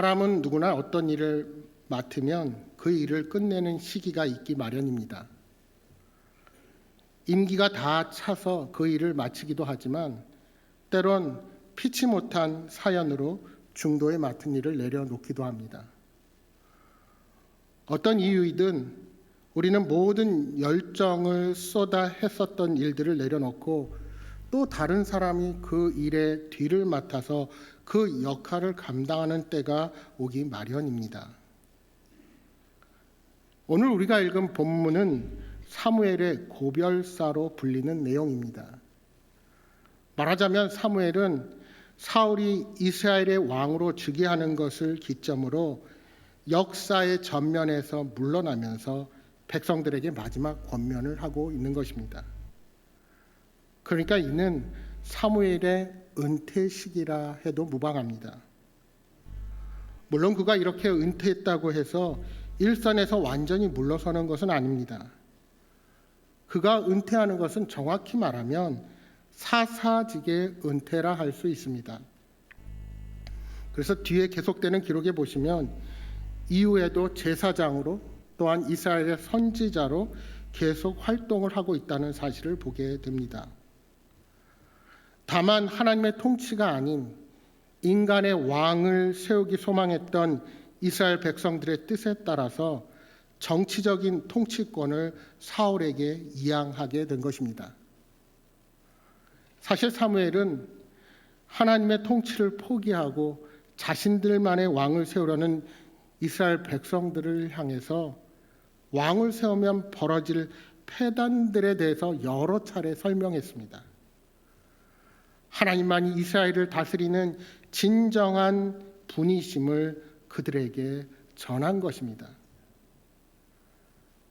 사람은 누구나 어떤 일을 맡으면 그 일을 끝내는 시기가 있기 마련입니다. 임기가 다 차서 그 일을 마치기도 하지만 때론 피치 못한 사연으로 중도에 맡은 일을 내려놓기도 합니다. 어떤 이유이든 우리는 모든 열정을 쏟아 했었던 일들을 내려놓고 또 다른 사람이 그 일의 뒤를 맡아서 그 역할을 감당하는 때가 오기 마련입니다. 오늘 우리가 읽은 본문은 사무엘의 고별사로 불리는 내용입니다. 말하자면 사무엘은 사울이 이스라엘의 왕으로 즉위하는 것을 기점으로 역사의 전면에서 물러나면서 백성들에게 마지막 권면을 하고 있는 것입니다. 그러니까 이는 사무엘의 은퇴 시기라 해도 무방합니다. 물론 그가 이렇게 은퇴했다고 해서 일선에서 완전히 물러서는 것은 아닙니다. 그가 은퇴하는 것은 정확히 말하면 사사직의 은퇴라 할 수 있습니다. 그래서 뒤에 계속되는 기록에 보시면 이후에도 제사장으로 또한 이스라엘의 선지자로 계속 활동을 하고 있다는 사실을 보게 됩니다. 다만 하나님의 통치가 아닌 인간의 왕을 세우기 소망했던 이스라엘 백성들의 뜻에 따라서 정치적인 통치권을 사울에게 이양하게 된 것입니다. 사실 사무엘은 하나님의 통치를 포기하고 자신들만의 왕을 세우려는 이스라엘 백성들을 향해서 왕을 세우면 벌어질 폐단들에 대해서 여러 차례 설명했습니다. 하나님만이 이스라엘을 다스리는 진정한 분이심을 그들에게 전한 것입니다.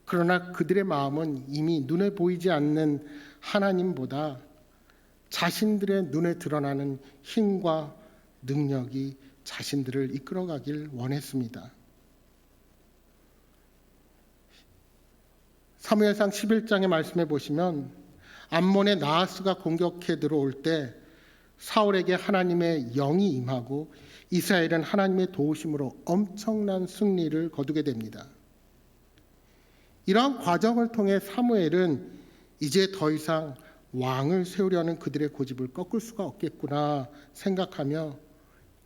그러나 그들의 마음은 이미 눈에 보이지 않는 하나님보다 자신들의 눈에 드러나는 힘과 능력이 자신들을 이끌어가길 원했습니다. 사무엘상 11장의 말씀에 보시면 암몬의 나하스가 공격해 들어올 때 사울에게 하나님의 영이 임하고 이스라엘은 하나님의 도우심으로 엄청난 승리를 거두게 됩니다. 이러한 과정을 통해 사무엘은 이제 더 이상 왕을 세우려는 그들의 고집을 꺾을 수가 없겠구나 생각하며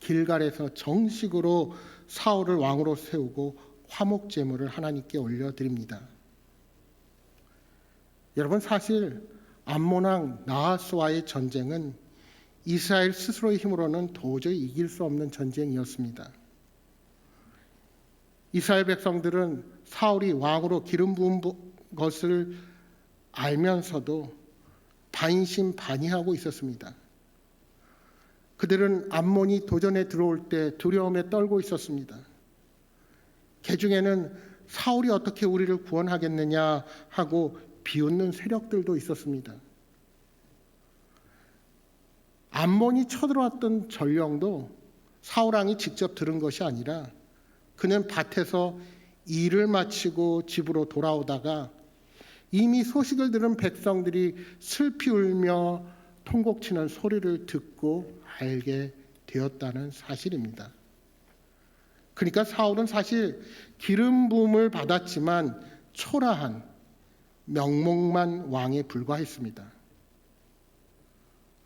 길갈에서 정식으로 사울을 왕으로 세우고 화목 제물을 하나님께 올려드립니다. 여러분, 사실 암몬 왕 나하스와의 전쟁은 이스라엘 스스로의 힘으로는 도저히 이길 수 없는 전쟁이었습니다. 이스라엘 백성들은 사울이 왕으로 기름 부은 것을 알면서도 반신반의하고 있었습니다. 그들은 암몬이 도전에 들어올 때 두려움에 떨고 있었습니다. 개중에는 사울이 어떻게 우리를 구원하겠느냐 하고 비웃는 세력들도 있었습니다. 암몬이 쳐들어왔던 전령도 사울 왕이 직접 들은 것이 아니라 그는 밭에서 일을 마치고 집으로 돌아오다가 이미 소식을 들은 백성들이 슬피 울며 통곡치는 소리를 듣고 알게 되었다는 사실입니다. 그러니까 사울은 사실 기름 부음을 받았지만 초라한 명목만 왕에 불과했습니다.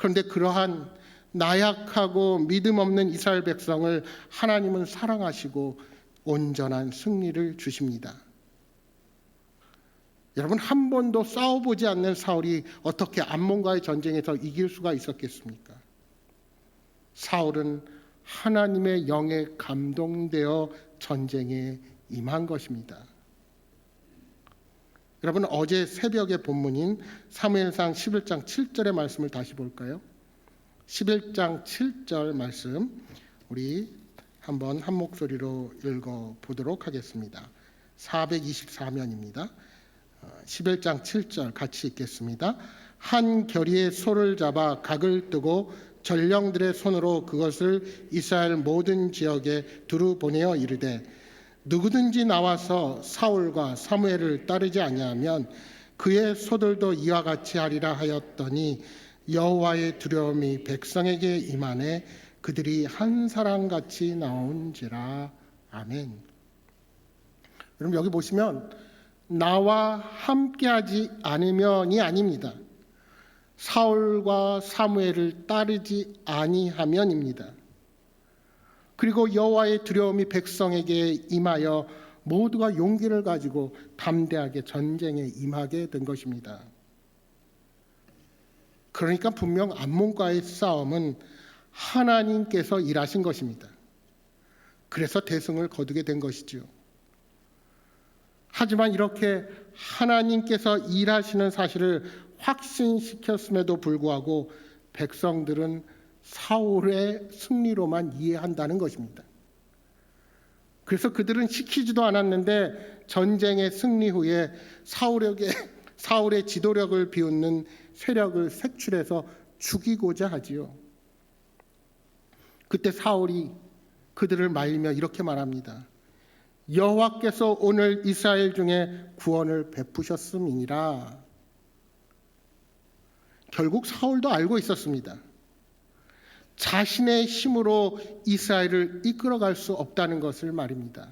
그런데 그러한 나약하고 믿음 없는 이스라엘 백성을 하나님은 사랑하시고 온전한 승리를 주십니다. 여러분, 한 번도 싸워보지 않는 사울이 어떻게 암몬과의 전쟁에서 이길 수가 있었겠습니까? 사울은 하나님의 영에 감동되어 전쟁에 임한 것입니다. 여러분, 어제 새벽의 본문인 사무엘상 11장 7절의 말씀을 다시 볼까요? 11장 7절 말씀 우리 한번 한 목소리로 읽어보도록 하겠습니다. 424면입니다. 11장 7절 같이 읽겠습니다. 한 결의의 소를 잡아 각을 뜨고 전령들의 손으로 그것을 이스라엘 모든 지역에 두루 보내어 이르되 누구든지 나와서 사울과 사무엘을 따르지 아니하면 그의 소들도 이와 같이 하리라 하였더니 여호와의 두려움이 백성에게 임하매 그들이 한 사람같이 나온지라. 아멘. 여러분 여기 보시면 나와 함께하지 않으면이 아닙니다. 사울과 사무엘을 따르지 아니하면입니다. 그리고 여호와의 두려움이 백성에게 임하여 모두가 용기를 가지고 담대하게 전쟁에 임하게 된 것입니다. 그러니까 분명 암몬과의 싸움은 하나님께서 일하신 것입니다. 그래서 대승을 거두게 된 것이지요. 하지만 이렇게 하나님께서 일하시는 사실을 확신시켰음에도 불구하고 백성들은 사울의 승리로만 이해한다는 것입니다. 그래서 그들은 시키지도 않았는데 전쟁의 승리 후에 사울의 지도력을 비웃는 세력을 색출해서 죽이고자 하지요. 그때 사울이 그들을 말리며 이렇게 말합니다. 여호와께서 오늘 이스라엘 중에 구원을 베푸셨음이니라. 결국 사울도 알고 있었습니다. 자신의 힘으로 이스라엘을 이끌어갈 수 없다는 것을 말입니다.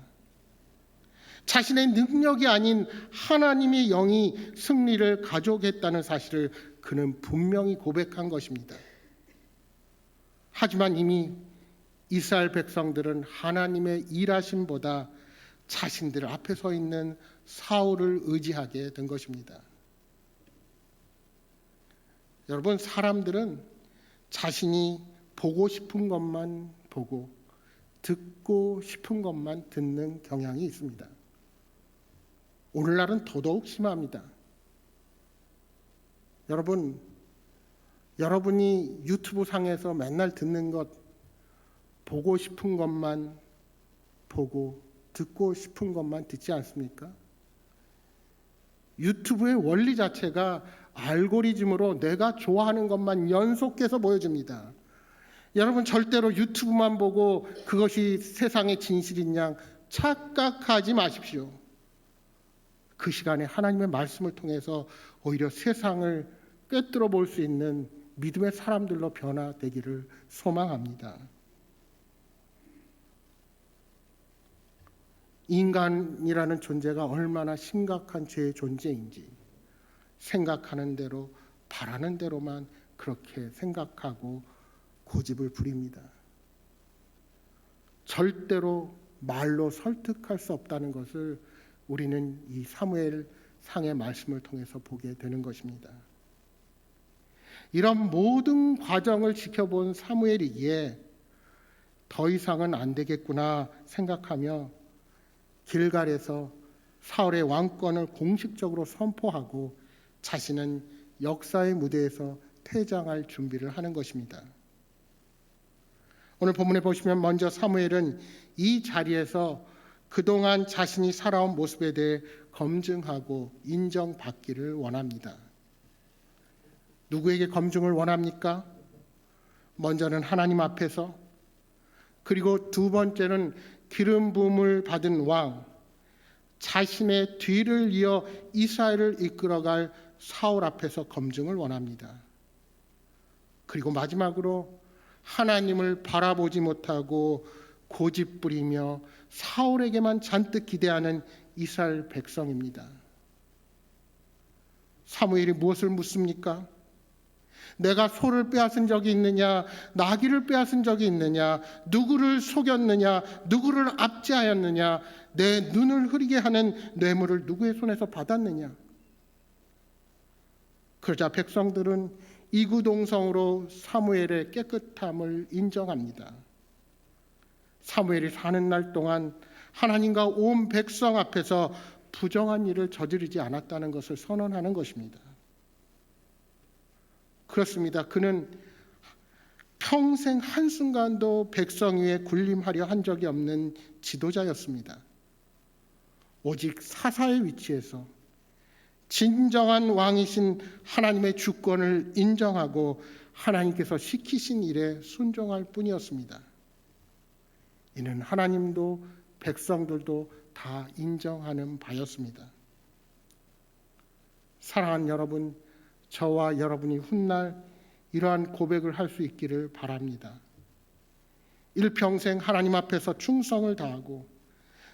자신의 능력이 아닌 하나님의 영이 승리를 가져오겠다는 사실을 그는 분명히 고백한 것입니다. 하지만 이미 이스라엘 백성들은 하나님의 일하심보다 자신들 앞에 서 있는 사울을 의지하게 된 것입니다. 여러분, 사람들은 자신이 보고 싶은 것만 보고 듣고 싶은 것만 듣는 경향이 있습니다. 오늘날은 더더욱 심합니다. 여러분이 유튜브 상에서 맨날 듣는 것, 보고 싶은 것만 보고 듣고 싶은 것만 듣지 않습니까? 유튜브의 원리 자체가 알고리즘으로 내가 좋아하는 것만 연속해서 보여줍니다. 여러분 절대로 유튜브만 보고 그것이 세상의 진실인 양 착각하지 마십시오. 그 시간에 하나님의 말씀을 통해서 오히려 세상을 꿰뚫어 볼 수 있는 믿음의 사람들로 변화되기를 소망합니다. 인간이라는 존재가 얼마나 심각한 죄의 존재인지 생각하는 대로 바라는 대로만 그렇게 생각하고 고집을 부립니다. 절대로 말로 설득할 수 없다는 것을 우리는 이 사무엘 상의 말씀을 통해서 보게 되는 것입니다. 이런 모든 과정을 지켜본 사무엘이기에 더 이상은 안 되겠구나 생각하며 길갈에서 사울의 왕권을 공식적으로 선포하고 자신은 역사의 무대에서 퇴장할 준비를 하는 것입니다. 오늘 본문에 보시면 먼저 사무엘은 이 자리에서 그동안 자신이 살아온 모습에 대해 검증하고 인정받기를 원합니다. 누구에게 검증을 원합니까? 먼저는 하나님 앞에서, 그리고 두 번째는 기름 부음을 받은 왕, 자신의 뒤를 이어 이스라엘을 이끌어갈 사울 앞에서 검증을 원합니다. 그리고 마지막으로 하나님을 바라보지 못하고 고집부리며 사울에게만 잔뜩 기대하는 이스라엘 백성입니다. 사무엘이 무엇을 묻습니까? 내가 소를 빼앗은 적이 있느냐? 나귀를 빼앗은 적이 있느냐? 누구를 속였느냐? 누구를 압제하였느냐? 내 눈을 흐리게 하는 뇌물을 누구의 손에서 받았느냐? 그러자 백성들은 이구동성으로 사무엘의 깨끗함을 인정합니다. 사무엘이 사는 날 동안 하나님과 온 백성 앞에서 부정한 일을 저지르지 않았다는 것을 선언하는 것입니다. 그렇습니다. 그는 평생 한순간도 백성 위에 군림하려 한 적이 없는 지도자였습니다. 오직 사사의 위치에서 진정한 왕이신 하나님의 주권을 인정하고 하나님께서 시키신 일에 순종할 뿐이었습니다. 이는 하나님도 백성들도 다 인정하는 바였습니다. 사랑하는 여러분, 저와 여러분이 훗날 이러한 고백을 할 수 있기를 바랍니다. 일평생 하나님 앞에서 충성을 다하고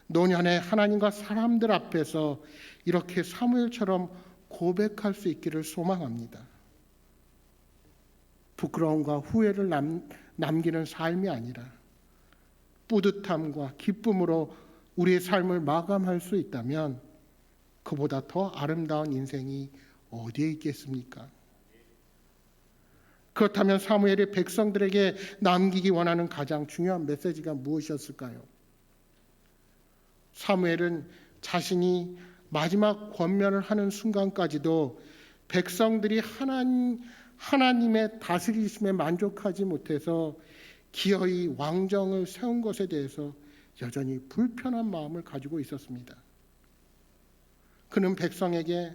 노년에 하나님과 사람들 앞에서 이렇게 사무엘처럼 고백할 수 있기를 소망합니다. 부끄러움과 후회를 남기는 삶이 아니라 뿌듯함과 기쁨으로 우리의 삶을 마감할 수 있다면 그보다 더 아름다운 인생이 어디에 있겠습니까? 그렇다면 사무엘이 백성들에게 남기기 원하는 가장 중요한 메시지가 무엇이었을까요? 사무엘은 자신이 마지막 권면을 하는 순간까지도 백성들이 하나님의 다스리심에 만족하지 못해서 기어이 왕정을 세운 것에 대해서 여전히 불편한 마음을 가지고 있었습니다. 그는 백성에게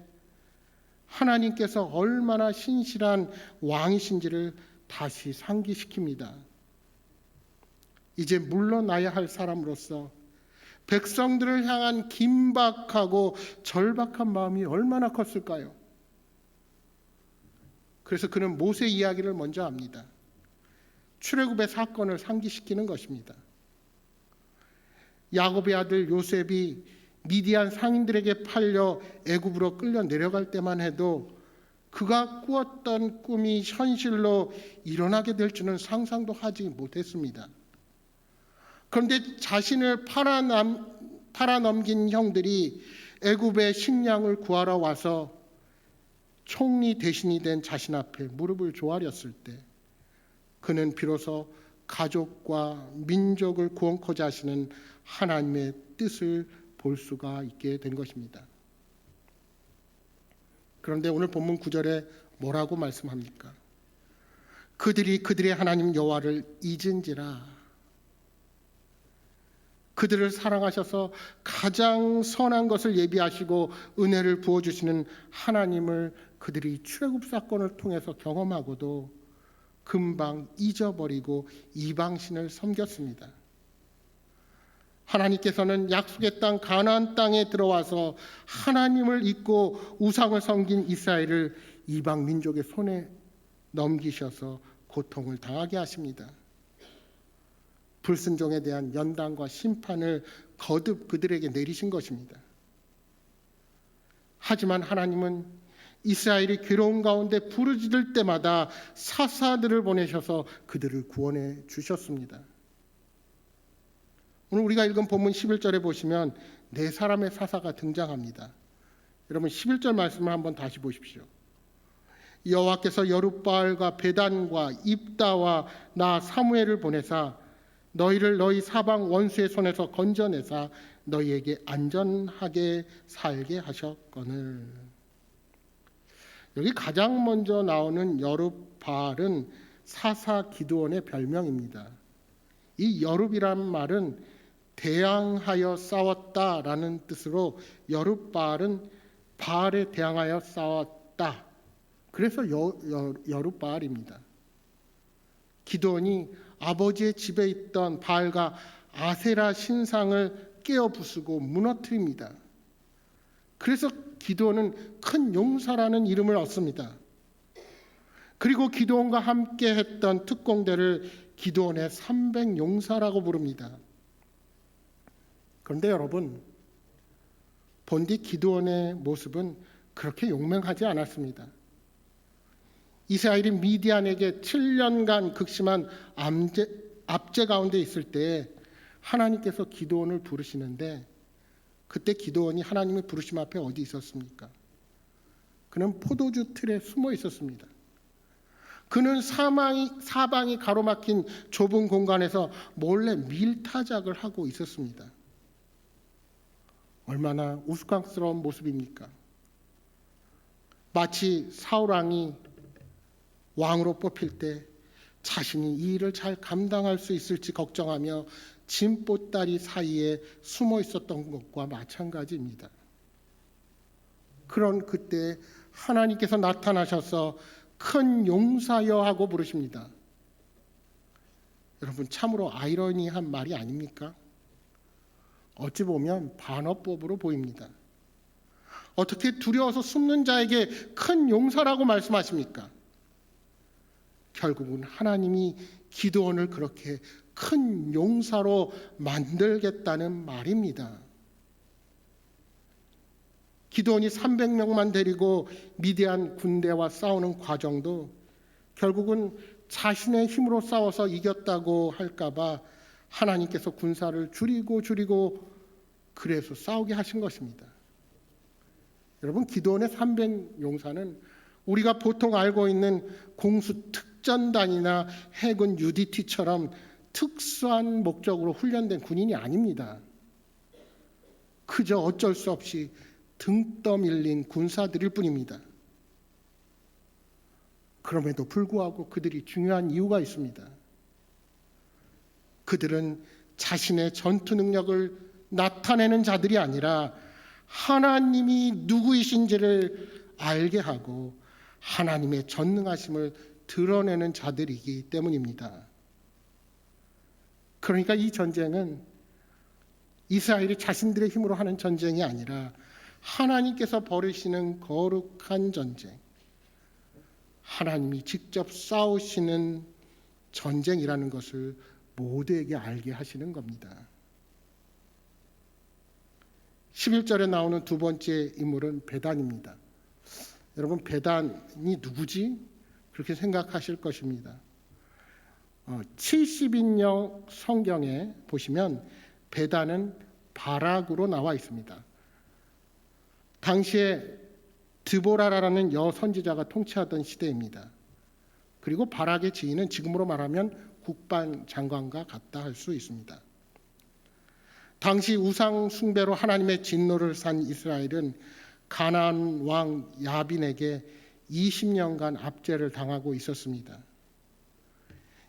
하나님께서 얼마나 신실한 왕이신지를 다시 상기시킵니다. 이제 물러나야 할 사람으로서 백성들을 향한 긴박하고 절박한 마음이 얼마나 컸을까요? 그래서 그는 모세 이야기를 먼저 합니다. 출애굽의 사건을 상기시키는 것입니다. 야곱의 아들 요셉이 미디안 상인들에게 팔려 애굽으로 끌려 내려갈 때만 해도 그가 꾸었던 꿈이 현실로 일어나게 될 줄은 상상도 하지 못했습니다. 그런데 자신을 팔아넘긴 형들이 애굽의 식량을 구하러 와서 총리 대신이 된 자신 앞에 무릎을 조아렸을 때 그는 비로소 가족과 민족을 구원코자 하시는 하나님의 뜻을 볼 수가 있게 된 것입니다. 그런데 오늘 본문 9절에 뭐라고 말씀합니까? 그들이 그들의 하나님 여호와를 잊은지라. 그들을 사랑하셔서 가장 선한 것을 예비하시고 은혜를 부어주시는 하나님을 그들이 출애굽 사건을 통해서 경험하고도 금방 잊어버리고 이방신을 섬겼습니다. 하나님께서는 약속의 땅 가나안 땅에 들어와서 하나님을 잊고 우상을 섬긴 이스라엘을 이방 민족의 손에 넘기셔서 고통을 당하게 하십니다. 불순종에 대한 연단과 심판을 거듭 그들에게 내리신 것입니다. 하지만 하나님은 이스라엘이 괴로운 가운데 부르짖을 때마다 사사들을 보내셔서 그들을 구원해 주셨습니다. 오늘 우리가 읽은 본문 11절에 보시면 네 사람의 사사가 등장합니다. 여러분 11절 말씀을 한번 다시 보십시오. 여호와께서 여룻바알과 베단과 입다와 나 사무엘을 보내사 너희를 너희 사방 원수의 손에서 건져내사 너희에게 안전하게 살게 하셨거늘. 여기 가장 먼저 나오는 여룻바알은 사사 기드온의 별명입니다. 이 여룻이란 말은 대항하여 싸웠다라는 뜻으로 여룻바알은 바알에 대항하여 싸웠다. 그래서 여룻바알입니다. 기드온이 아버지의 집에 있던 바알과 아세라 신상을 깨어 부수고 무너뜨립니다. 그래서 기드온은 큰 용사라는 이름을 얻습니다. 그리고 기드온과 함께 했던 특공대를 기드온의 300용사라고 부릅니다. 그런데 여러분, 본디 기드온의 모습은 그렇게 용맹하지 않았습니다. 이스라엘이 미디안에게 7년간 극심한 압제 가운데 있을 때 하나님께서 기드온을 부르시는데 그때 기드온이 하나님의 부르심 앞에 어디 있었습니까? 그는 포도주 틀에 숨어 있었습니다. 그는 사방이 가로막힌 좁은 공간에서 몰래 밀타작을 하고 있었습니다. 얼마나 우스꽝스러운 모습입니까? 마치 사울 왕이 왕으로 뽑힐 때 자신이 이 일을 잘 감당할 수 있을지 걱정하며 진보다리 사이에 숨어 있었던 것과 마찬가지입니다. 그런 그때 하나님께서 나타나셔서 큰 용사여 하고 부르십니다. 여러분 참으로 아이러니한 말이 아닙니까? 어찌 보면 반어법으로 보입니다. 어떻게 두려워서 숨는 자에게 큰 용사라고 말씀하십니까? 결국은 하나님이 기드온을 그렇게 큰 용사로 만들겠다는 말입니다. 기드온이 300명만 데리고 미디안 군대와 싸우는 과정도 결국은 자신의 힘으로 싸워서 이겼다고 할까봐 하나님께서 군사를 줄이고 그래서 싸우게 하신 것입니다. 여러분, 기드온의 300용사는 우리가 보통 알고 있는 공수 특전단이나 해군 UDT처럼 특수한 목적으로 훈련된 군인이 아닙니다. 그저 어쩔 수 없이 등 떠밀린 군사들일 뿐입니다. 그럼에도 불구하고 그들이 중요한 이유가 있습니다. 그들은 자신의 전투 능력을 나타내는 자들이 아니라 하나님이 누구이신지를 알게 하고 하나님의 전능하심을 드러내는 자들이기 때문입니다. 그러니까 이 전쟁은 이스라엘이 자신들의 힘으로 하는 전쟁이 아니라 하나님께서 벌이시는 거룩한 전쟁, 하나님이 직접 싸우시는 전쟁이라는 것을 모두에게 알게 하시는 겁니다. 11절에 나오는 두 번째 인물은 베단입니다. 여러분, 베단이 누구지? 그렇게 생각하실 것입니다. 70인역 성경에 보시면 베단은 바락으로 나와 있습니다. 당시에 드보라라는 여선지자가 통치하던 시대입니다. 그리고 바락의 지위는 지금으로 말하면 국방장관과 같다 할 수 있습니다. 당시 우상 숭배로 하나님의 진노를 산 이스라엘은 가나안 왕 야빈에게 20년간 압제를 당하고 있었습니다.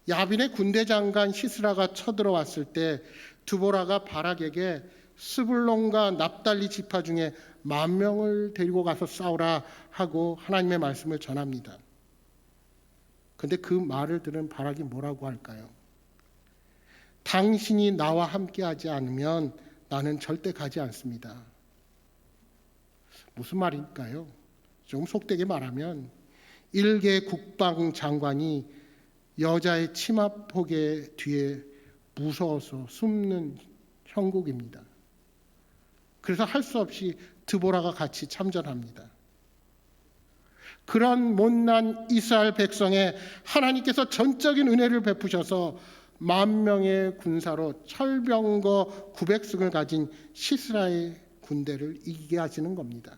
야빈의 군대 장관 시스라가 쳐들어왔을 때 드보라가 바락에게 스불론과 납달리 지파 중에 10,000명을 데리고 가서 싸우라 하고 하나님의 말씀을 전합니다. 그런데 그 말을 들은 바락이 뭐라고 할까요? 당신이 나와 함께하지 않으면 나는 절대 가지 않습니다. 무슨 말일까요? 좀 속되게 말하면 일개 국방장관이 여자의 치마폭의 뒤에 무서워서 숨는 형국입니다. 그래서 할 수 없이 드보라가 같이 참전합니다. 그런 못난 이스라엘 백성에 하나님께서 전적인 은혜를 베푸셔서 10,000명의 군사로 철병거 900승을 가진 시스라의 군대를 이기게 하시는 겁니다.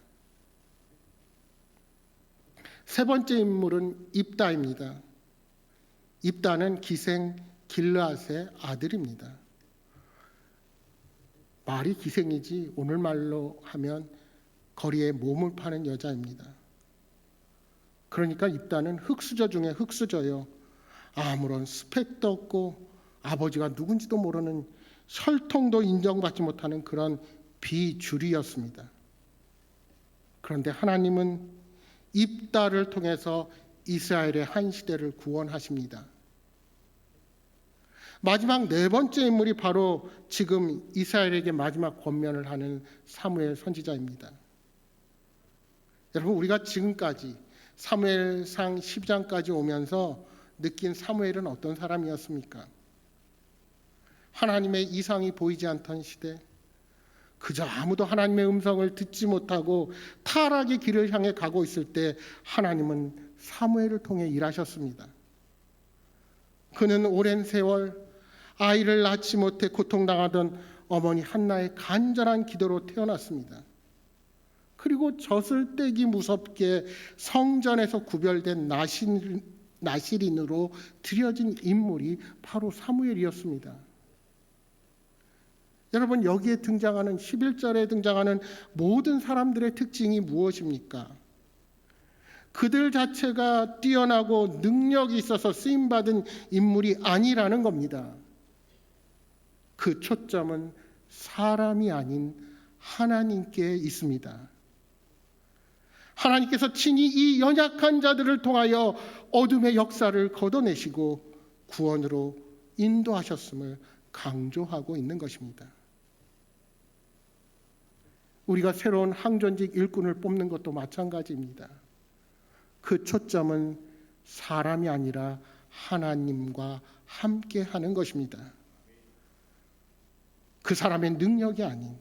세 번째 인물은 입다입니다. 입다는 기생 길르앗의 아들입니다. 말이 기생이지 오늘 말로 하면 거리에 몸을 파는 여자입니다. 그러니까 입다는 흙수저 중에 흙수저요. 아무런 스펙도 없고 아버지가 누군지도 모르는 혈통도 인정받지 못하는 그런 비주류였습니다. 그런데 하나님은 입다를 통해서 이스라엘의 한 시대를 구원하십니다. 마지막 네 번째 인물이 바로 지금 이스라엘에게 마지막 권면을 하는 사무엘 선지자입니다. 여러분, 우리가 지금까지 사무엘상 10장까지 오면서 느낀 사무엘은 어떤 사람이었습니까? 하나님의 이상이 보이지 않던 시대, 그저 아무도 하나님의 음성을 듣지 못하고 타락의 길을 향해 가고 있을 때 하나님은 사무엘을 통해 일하셨습니다. 그는 오랜 세월 아이를 낳지 못해 고통당하던 어머니 한나의 간절한 기도로 태어났습니다. 그리고 젖을 떼기 무섭게 성전에서 구별된 나실인으로 드려진 인물이 바로 사무엘이었습니다. 여러분, 여기에 등장하는 11절에 등장하는 모든 사람들의 특징이 무엇입니까? 그들 자체가 뛰어나고 능력이 있어서 쓰임받은 인물이 아니라는 겁니다. 그 초점은 사람이 아닌 하나님께 있습니다. 하나님께서 친히 이 연약한 자들을 통하여 어둠의 역사를 걷어내시고 구원으로 인도하셨음을 강조하고 있는 것입니다. 우리가 새로운 항전직 일꾼을 뽑는 것도 마찬가지입니다. 그 초점은 사람이 아니라 하나님과 함께 하는 것입니다. 그 사람의 능력이 아닌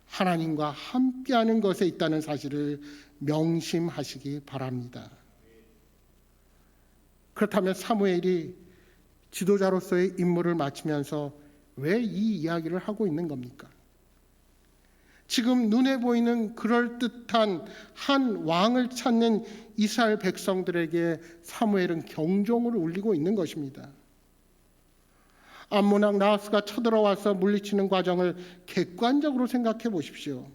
하나님과 함께하는 것에 있다는 사실을 명심하시기 바랍니다. 그렇다면 사무엘이 지도자로서의 임무를 마치면서 왜 이 이야기를 하고 있는 겁니까? 지금 눈에 보이는 그럴듯한 한 왕을 찾는 이스라엘 백성들에게 사무엘은 경종을 울리고 있는 것입니다. 암몬 왕 나하스가 쳐들어와서 물리치는 과정을 객관적으로 생각해 보십시오.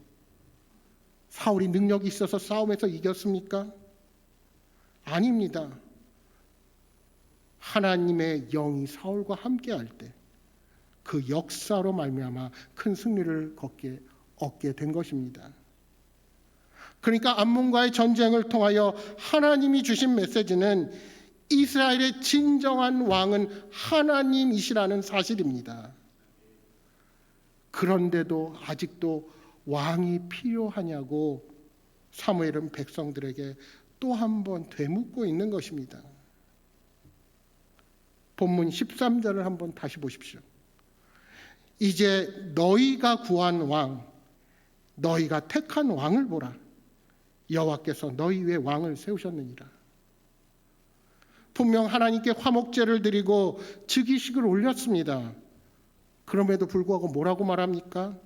사울이 능력이 있어서 싸움에서 이겼습니까? 아닙니다. 하나님의 영이 사울과 함께할 때 그 역사로 말미암아 큰 승리를 얻게 된 것입니다. 그러니까 암몬과의 전쟁을 통하여 하나님이 주신 메시지는 이스라엘의 진정한 왕은 하나님이시라는 사실입니다. 그런데도 아직도 왕이 필요하냐고 사무엘은 백성들에게 또 한 번 되묻고 있는 것입니다. 본문 13절을 한번 다시 보십시오. 이제 너희가 구한 왕, 너희가 택한 왕을 보라. 여호와께서 너희 위에 왕을 세우셨느니라. 분명 하나님께 화목제를 드리고 즉위식을 올렸습니다. 그럼에도 불구하고 뭐라고 말합니까?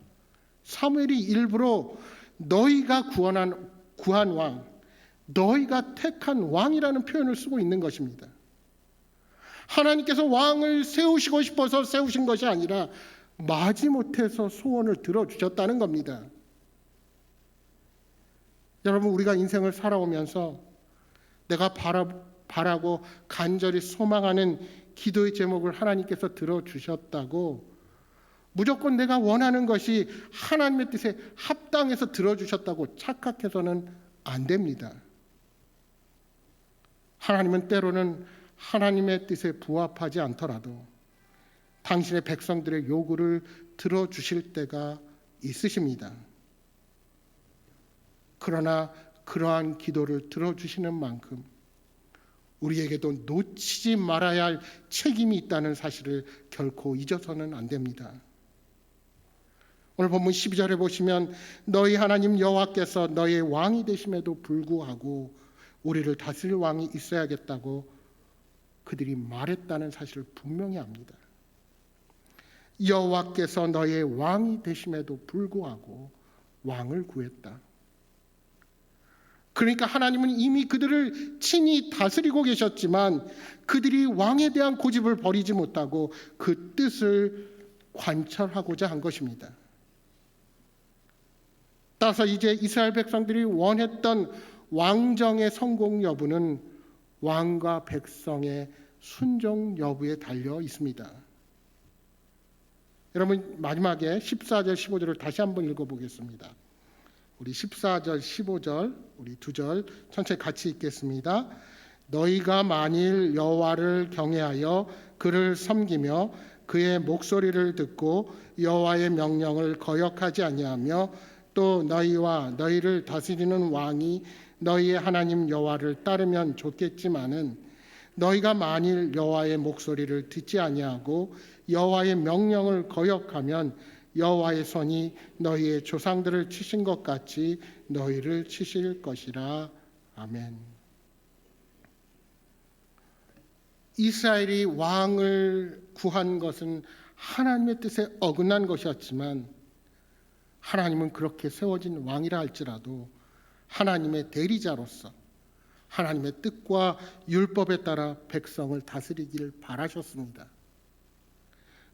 사무엘이 일부러 너희가 구한 왕, 너희가 택한 왕이라는 표현을 쓰고 있는 것입니다. 하나님께서 왕을 세우시고 싶어서 세우신 것이 아니라 마지못해서 소원을 들어주셨다는 겁니다. 여러분, 우리가 인생을 살아오면서 내가 바라고 간절히 소망하는 기도의 제목을 하나님께서 들어주셨다고 무조건 내가 원하는 것이 하나님의 뜻에 합당해서 들어주셨다고 착각해서는 안 됩니다. 하나님은 때로는 하나님의 뜻에 부합하지 않더라도 당신의 백성들의 요구를 들어주실 때가 있으십니다. 그러나 그러한 기도를 들어주시는 만큼 우리에게도 놓치지 말아야 할 책임이 있다는 사실을 결코 잊어서는 안 됩니다. 오늘 본문 12절에 보시면 너희 하나님 여호와께서 너희의 왕이 되심에도 불구하고 우리를 다스릴 왕이 있어야겠다고 그들이 말했다는 사실을 분명히 압니다. 여호와께서 너희의 왕이 되심에도 불구하고 왕을 구했다. 그러니까 하나님은 이미 그들을 친히 다스리고 계셨지만 그들이 왕에 대한 고집을 버리지 못하고 그 뜻을 관철하고자 한 것입니다. 따라서 이제 이스라엘 백성들이 원했던 왕정의 성공 여부는 왕과 백성의 순종 여부에 달려 있습니다. 여러분, 마지막에 14절 15절을 다시 한번 읽어보겠습니다. 우리 14절 15절 우리 두 절 천천히 같이 읽겠습니다. 너희가 만일 여호와를 경외하여 그를 섬기며 그의 목소리를 듣고 여호와의 명령을 거역하지 아니하며 또 너희와 너희를 다스리는 왕이 너희의 하나님 여호와를 따르면 좋겠지만은 너희가 만일 여호와의 목소리를 듣지 아니하고 여호와의 명령을 거역하면 여호와의 손이 너희의 조상들을 치신 것 같이 너희를 치실 것이라. 아멘. 이스라엘이 왕을 구한 것은 하나님의 뜻에 어긋난 것이었지만 하나님은 그렇게 세워진 왕이라 할지라도 하나님의 대리자로서 하나님의 뜻과 율법에 따라 백성을 다스리기를 바라셨습니다.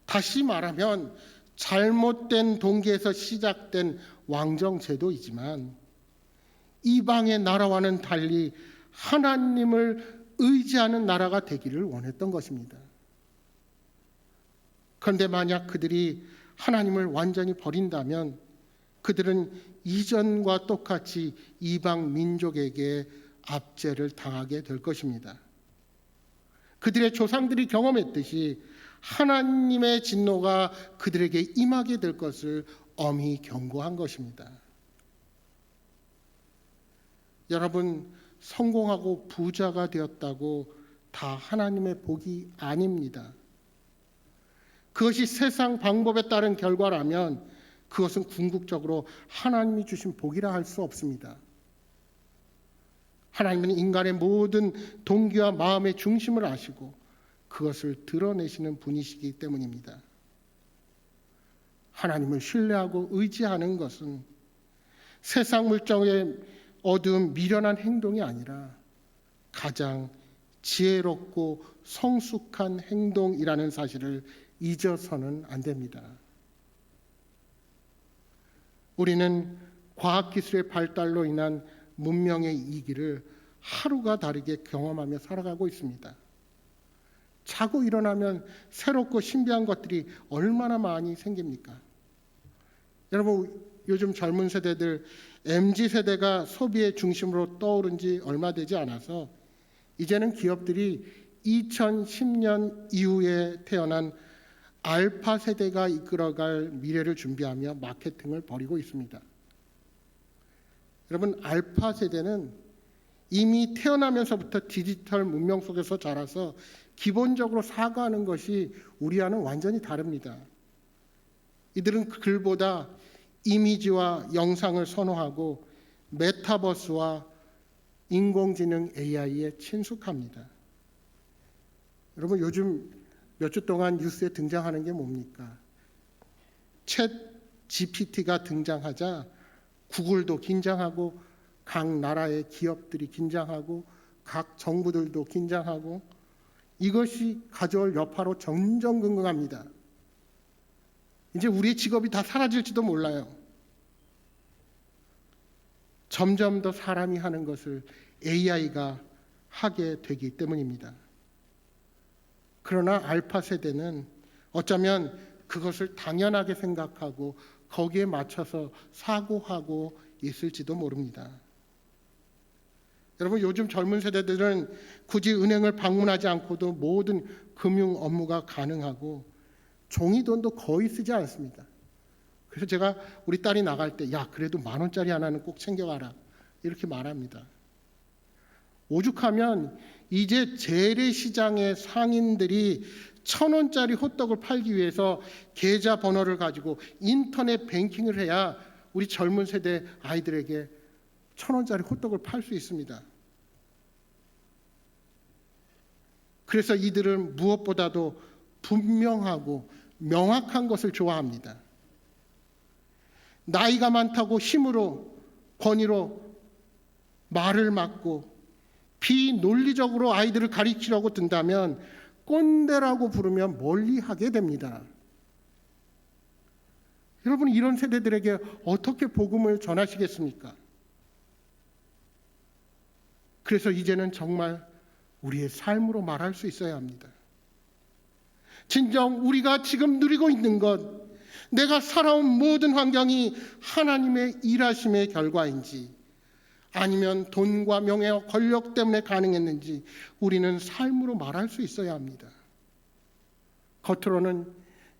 다시 말하면 잘못된 동기에서 시작된 왕정제도이지만 이방의 나라와는 달리 하나님을 의지하는 나라가 되기를 원했던 것입니다. 그런데 만약 그들이 하나님을 완전히 버린다면 그들은 이전과 똑같이 이방 민족에게 압제를 당하게 될 것입니다. 그들의 조상들이 경험했듯이 하나님의 진노가 그들에게 임하게 될 것을 엄히 경고한 것입니다. 여러분, 성공하고 부자가 되었다고 다 하나님의 복이 아닙니다. 그것이 세상 방법에 따른 결과라면 그것은 궁극적으로 하나님이 주신 복이라 할 수 없습니다. 하나님은 인간의 모든 동기와 마음의 중심을 아시고 그것을 드러내시는 분이시기 때문입니다. 하나님을 신뢰하고 의지하는 것은 세상 물정의 어두운 미련한 행동이 아니라 가장 지혜롭고 성숙한 행동이라는 사실을 잊어서는 안 됩니다. 우리는 과학기술의 발달로 인한 문명의 이기를 하루가 다르게 경험하며 살아가고 있습니다. 자고 일어나면 새롭고 신비한 것들이 얼마나 많이 생깁니까? 여러분, 요즘 젊은 세대들 MZ세대가 소비의 중심으로 떠오른 지 얼마 되지 않아서 이제는 기업들이 2010년 이후에 태어난 알파 세대가 이끌어갈 미래를 준비하며 마케팅을 벌이고 있습니다. 여러분, 알파 세대는 이미 태어나면서부터 디지털 문명 속에서 자라서 기본적으로 사고하는 것이 우리와는 완전히 다릅니다. 이들은 글보다 이미지와 영상을 선호하고 메타버스와 인공지능 AI에 친숙합니다. 여러분, 요즘 몇 주 동안 뉴스에 등장하는 게 뭡니까? 챗 GPT가 등장하자 구글도 긴장하고 각 나라의 기업들이 긴장하고 각 정부들도 긴장하고 이것이 가져올 여파로 전전긍긍합니다. 이제 우리의 직업이 다 사라질지도 몰라요. 점점 더 사람이 하는 것을 AI가 하게 되기 때문입니다. 그러나 알파 세대는 어쩌면 그것을 당연하게 생각하고 거기에 맞춰서 사고하고 있을지도 모릅니다. 여러분, 요즘 젊은 세대들은 굳이 은행을 방문하지 않고도 모든 금융 업무가 가능하고 종이돈도 거의 쓰지 않습니다. 그래서 제가 우리 딸이 나갈 때 야, 그래도 10,000원짜리 하나는 꼭 챙겨가라 이렇게 말합니다. 오죽하면 이제 재래시장의 상인들이 1,000원짜리 호떡을 팔기 위해서 계좌번호를 가지고 인터넷 뱅킹을 해야 우리 젊은 세대 아이들에게 1,000원짜리 호떡을 팔 수 있습니다. 그래서 이들은 무엇보다도 분명하고 명확한 것을 좋아합니다. 나이가 많다고 힘으로 권위로 말을 막고 비논리적으로 아이들을 가르치려고 든다면 꼰대라고 부르면 멀리하게 됩니다. 여러분, 이런 세대들에게 어떻게 복음을 전하시겠습니까? 그래서 이제는 정말 우리의 삶으로 말할 수 있어야 합니다. 진정 우리가 지금 누리고 있는 것, 내가 살아온 모든 환경이 하나님의 일하심의 결과인지 아니면 돈과 명예와 권력 때문에 가능했는지 우리는 삶으로 말할 수 있어야 합니다. 겉으로는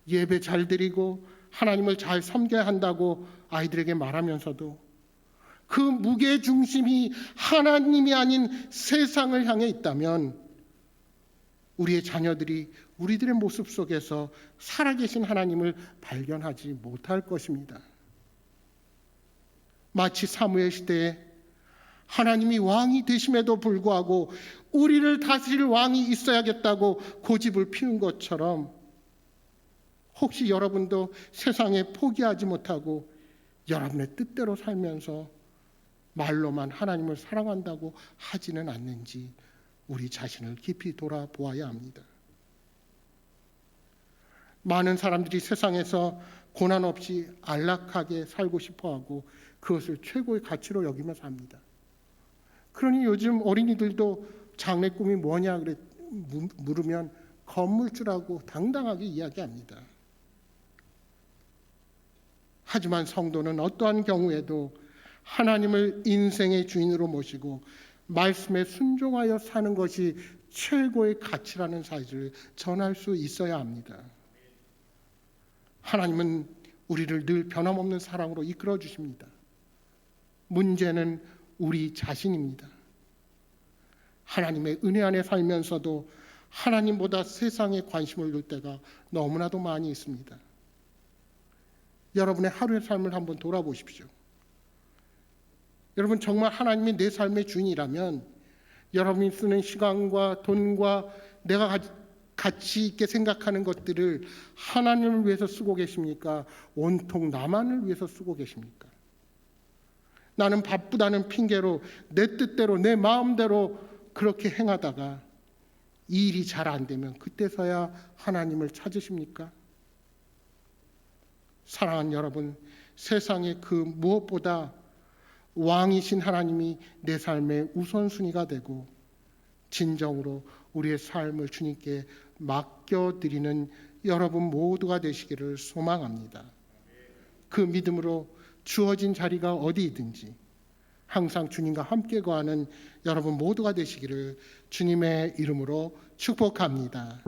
예배 잘 드리고 하나님을 잘 섬겨야 한다고 아이들에게 말하면서도 그 무게중심이 하나님이 아닌 세상을 향해 있다면 우리의 자녀들이 우리들의 모습 속에서 살아계신 하나님을 발견하지 못할 것입니다. 마치 사무엘 시대에 하나님이 왕이 되심에도 불구하고 우리를 다스릴 왕이 있어야겠다고 고집을 피운 것처럼 혹시 여러분도 세상에 포기하지 못하고 여러분의 뜻대로 살면서 말로만 하나님을 사랑한다고 하지는 않는지 우리 자신을 깊이 돌아보아야 합니다. 많은 사람들이 세상에서 고난 없이 안락하게 살고 싶어하고 그것을 최고의 가치로 여기며 삽니다. 그러니 요즘 어린이들도 장래 꿈이 뭐냐 그래 물으면 건물주라고 당당하게 이야기합니다. 하지만 성도는 어떠한 경우에도 하나님을 인생의 주인으로 모시고 말씀에 순종하여 사는 것이 최고의 가치라는 사실을 전할 수 있어야 합니다. 하나님은 우리를 늘 변함없는 사랑으로 이끌어 주십니다. 문제는 우리 자신입니다. 하나님의 은혜 안에 살면서도 하나님보다 세상에 관심을 둘 때가 너무나도 많이 있습니다. 여러분의 하루의 삶을 한번 돌아보십시오. 여러분 정말 하나님이 내 삶의 주인이라면 여러분이 쓰는 시간과 돈과 내가 가치 있게 생각하는 것들을 하나님을 위해서 쓰고 계십니까? 온통 나만을 위해서 쓰고 계십니까? 나는 바쁘다는 핑계로 내 뜻대로 내 마음대로 그렇게 행하다가 이 일이 잘 안 되면 그때서야 하나님을 찾으십니까? 사랑하는 여러분, 세상의 그 무엇보다 왕이신 하나님이 내 삶의 우선순위가 되고 진정으로 우리의 삶을 주님께 맡겨드리는 여러분 모두가 되시기를 소망합니다. 그 믿음으로 주어진 자리가 어디이든지 항상 주님과 함께 거하는 여러분 모두가 되시기를 주님의 이름으로 축복합니다.